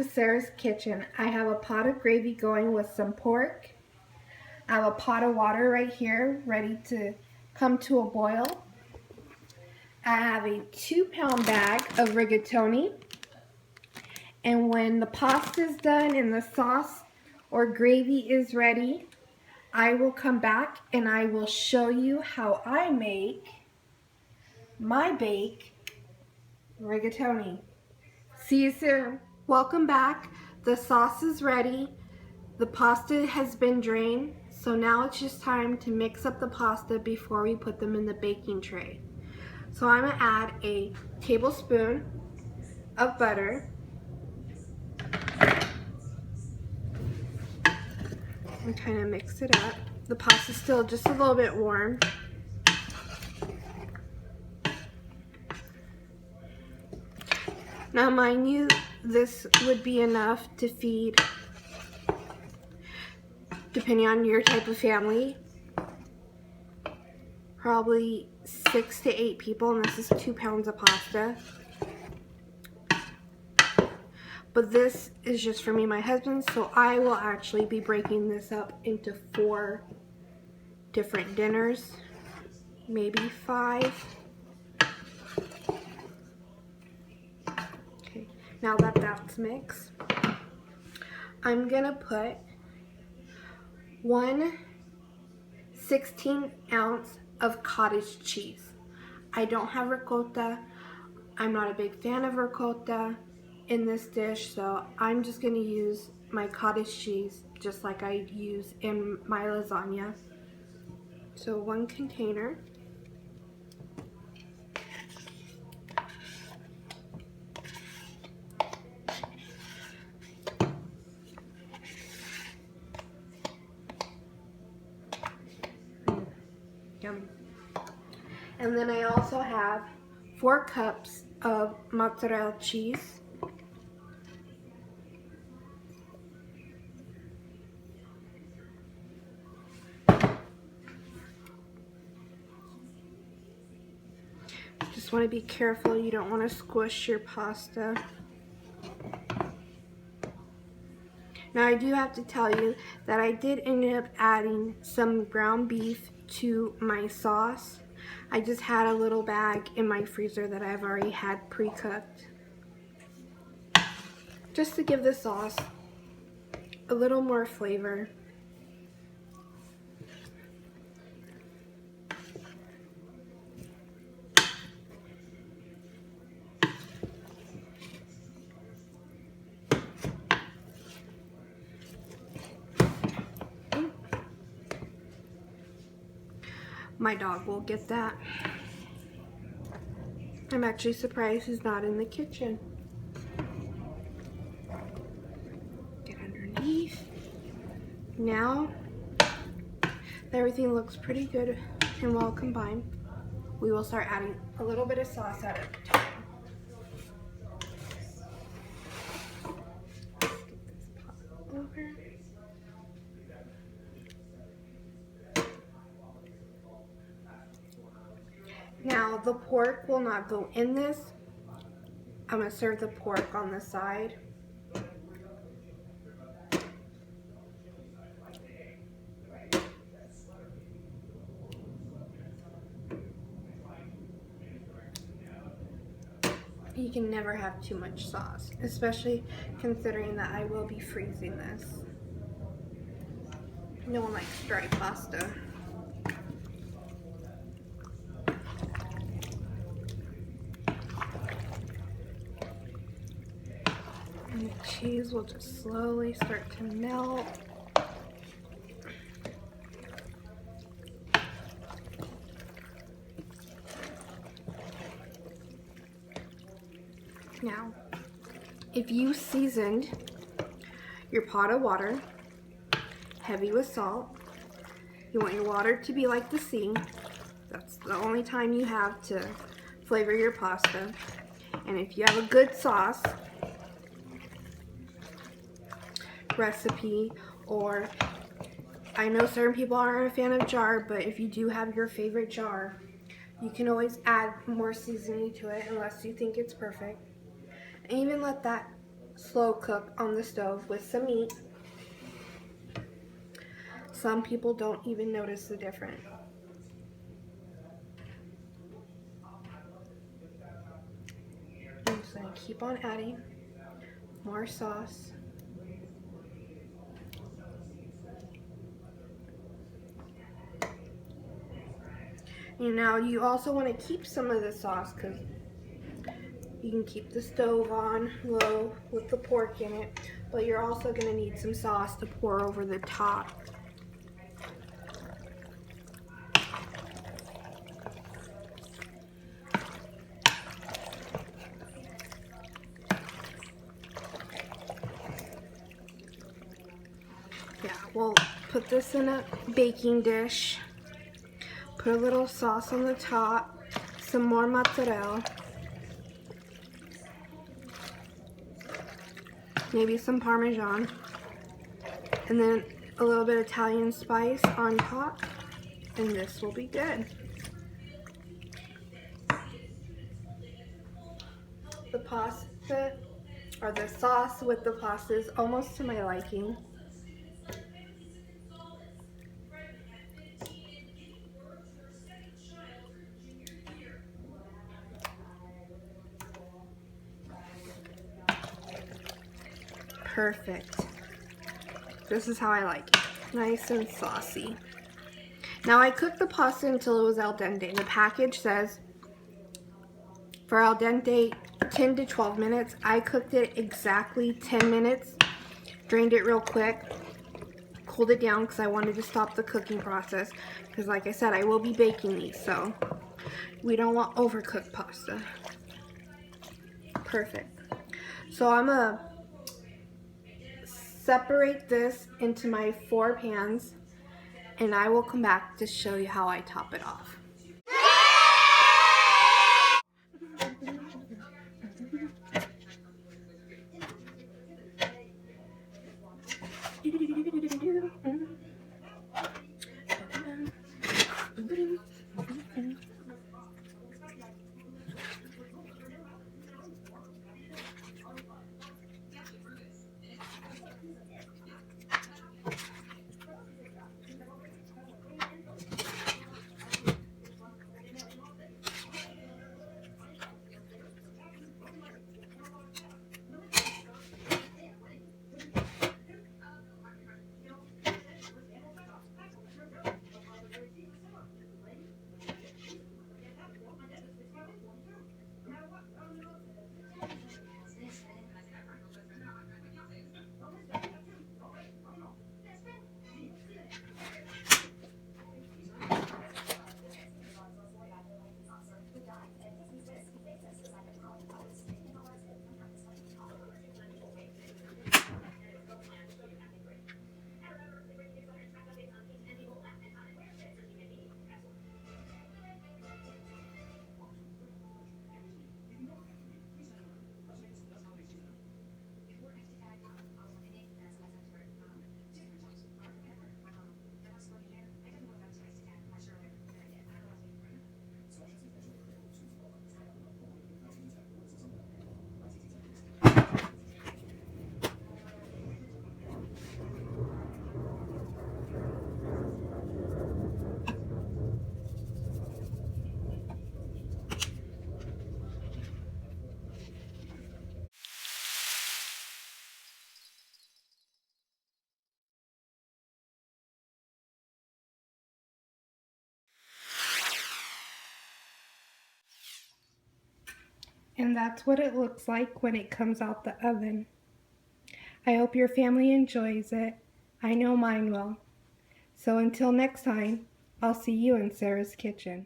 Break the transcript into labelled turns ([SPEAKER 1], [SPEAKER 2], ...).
[SPEAKER 1] Sarah's kitchen. I have a pot of gravy going with some pork. I have a pot of water right here ready to come to a boil. I have a 2-pound bag of rigatoni. And when the pasta is done and the sauce or gravy is ready, I will come back and I will show you how I make my bake rigatoni. See you soon. Welcome back. The sauce is ready. The pasta has been drained. So now it's just time to mix up the pasta before we put them in the baking tray. So I'm going to add a tablespoon of butter. And kind of mix it up. The pasta's still just a little bit warm. Now mind you, this would be enough to feed, depending on your type of family, probably 6 to 8 people, and this is 2 pounds of pasta. But this is just for me and my husband, so I will actually be breaking this up into 4 different dinners, maybe 5. Okay, now that that's mixed, I'm gonna put 1 16-ounce of cottage cheese. I don't have ricotta. I'm not a big fan of ricotta in this dish, so I'm just going to use my cottage cheese just like I use in my lasagna. So 1 container. Yum. And then I also have 4 cups of mozzarella cheese. Just want to be careful, you don't want to squish your pasta. Now I do have to tell you that I did end up adding some ground beef to my sauce. I just had a little bag in my freezer that I've already had pre-cooked, just to give the sauce a little more flavor. My dog will get that. I'm actually surprised he's not in the kitchen. Get underneath. Now that everything looks pretty good and well combined, we will start adding a little bit of sauce at a time. Get this pot over. Now the pork will not go in this. I'm going to serve the pork on the side. You can never have too much sauce, especially considering that I will be freezing this. No one likes dry pasta. And the cheese will just slowly start to melt. Now, if you seasoned your pot of water heavy with salt, you want your water to be like the sea. That's the only time you have to flavor your pasta. And if you have a good sauce recipe, or I know certain people aren't a fan of jar, but if you do have your favorite jar, you can always add more seasoning to it unless you think it's perfect. And even let that slow cook on the stove with some meat. Some people don't even notice the difference. I'm just going to keep on adding more sauce. And now you also want to keep some of the sauce because you can keep the stove on low with the pork in it, but you're also going to need some sauce to pour over the top. Yeah, we'll put this in a baking dish, put a little sauce on the top, some more mozzarella, maybe some Parmesan, and then a little bit of Italian spice on top, and this will be good. The pasta, or the sauce with the pasta, is almost to my liking. Perfect. This is how I like it. Nice and saucy. Now I cooked the pasta until it was al dente. The package says for al dente 10 to 12 minutes. I cooked it exactly 10 minutes. Drained it real quick. Cooled it down because I wanted to stop the cooking process. Because like I said, I will be baking these, so we don't want overcooked pasta. Perfect. So I'm going to separate this into my 4 pans, and I will come back to show you how I top it off. And that's what it looks like when it comes out the oven. I hope your family enjoys it. I know mine will. So until next time, I'll see you in Sarah's kitchen.